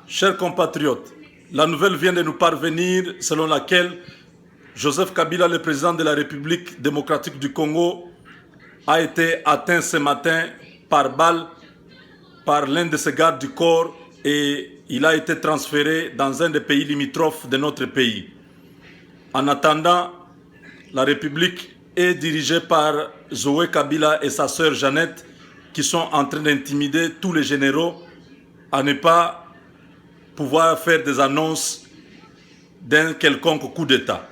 Chers compatriotes, la nouvelle vient de nous parvenir selon laquelle Joseph Kabila, le président de la République démocratique du Congo, a été atteint ce matin par balle par l'un de ses gardes du corps et il a été transféré dans un des pays limitrophes de notre pays. En attendant, la République est dirigée par Zoé Kabila et sa sœur Jeannette qui sont en train d'intimider tous les généraux à ne pas pouvoir faire des annonces d'un quelconque coup d'État.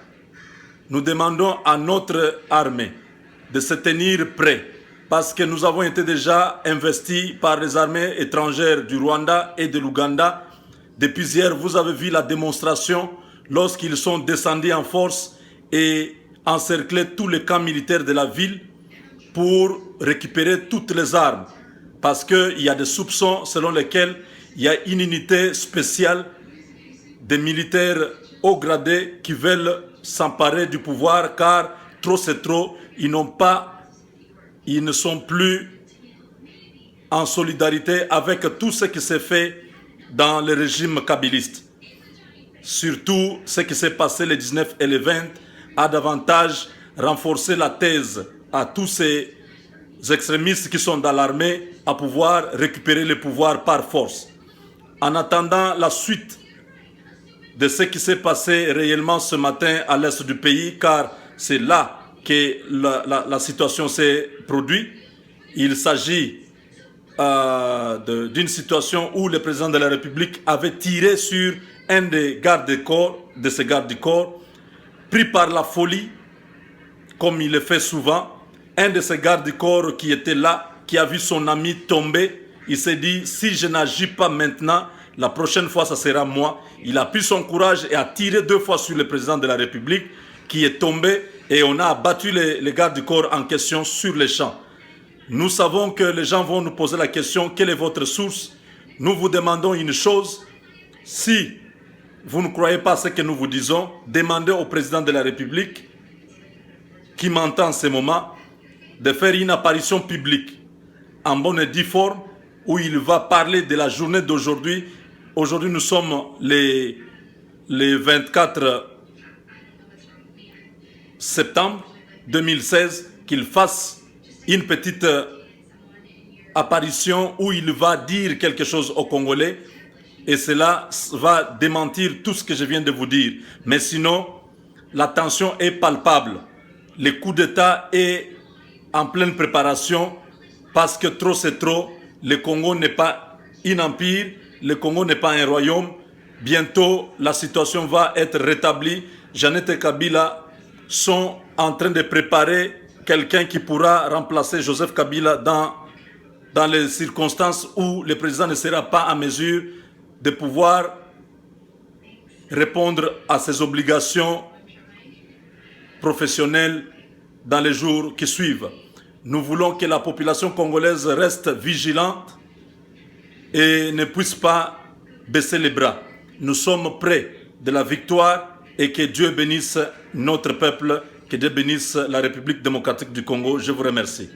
Nous demandons à notre armée de se tenir prêt parce que nous avons été déjà investis par les armées étrangères du Rwanda et de l'Ouganda. Depuis hier, vous avez vu la démonstration lorsqu'ils sont descendus en force et encerclé tous les camps militaires de la ville pour récupérer toutes les armes. Parce qu'il y a des soupçons selon lesquels il y a une unité spéciale des militaires haut gradés qui veulent s'emparer du pouvoir car trop c'est trop, ils ne sont plus en solidarité avec tout ce qui s'est fait dans le régime kabiliste. Surtout ce qui s'est passé le 19 et le 20 a davantage renforcé la thèse à tous ces extrémistes qui sont dans l'armée à pouvoir récupérer le pouvoir par force. En attendant la suite de ce qui s'est passé réellement ce matin à l'est du pays, car c'est là que la situation s'est produite, il s'agit d'une situation où le président de la République avait tiré sur un des gardes du corps, de ses gardes du corps, pris par la folie, comme il le fait souvent. Un de ses gardes du corps qui était là, qui a vu son ami tomber, il s'est dit, si je n'agis pas maintenant, la prochaine fois, ça sera moi. Il a pris son courage et a tiré 2 fois sur le président de la République, qui est tombé, et on a abattu les gardes du corps en question sur les champs. Nous savons que les gens vont nous poser la question, quelle est votre source? Nous vous demandons une chose, si vous ne croyez pas ce que nous vous disons, demandez au président de la République, qui m'entend en ce moment, de faire une apparition publique, en bonne et due forme, où il va parler de la journée d'aujourd'hui. Aujourd'hui, nous sommes les 24 septembre 2016, qu'il fasse une petite apparition où il va dire quelque chose aux Congolais et cela va démentir tout ce que je viens de vous dire. Mais sinon, la tension est palpable. Le coup d'État est en pleine préparation parce que trop c'est trop. Le Congo n'est pas un empire, le Congo n'est pas un royaume. Bientôt, la situation va être rétablie. Jeannette et Kabila sont en train de préparer quelqu'un qui pourra remplacer Joseph Kabila dans les circonstances où le président ne sera pas en mesure de pouvoir répondre à ses obligations professionnelles dans les jours qui suivent. Nous voulons que la population congolaise reste vigilante et ne puisse pas baisser les bras. Nous sommes près de la victoire et que Dieu bénisse notre peuple, que Dieu bénisse la République démocratique du Congo. Je vous remercie.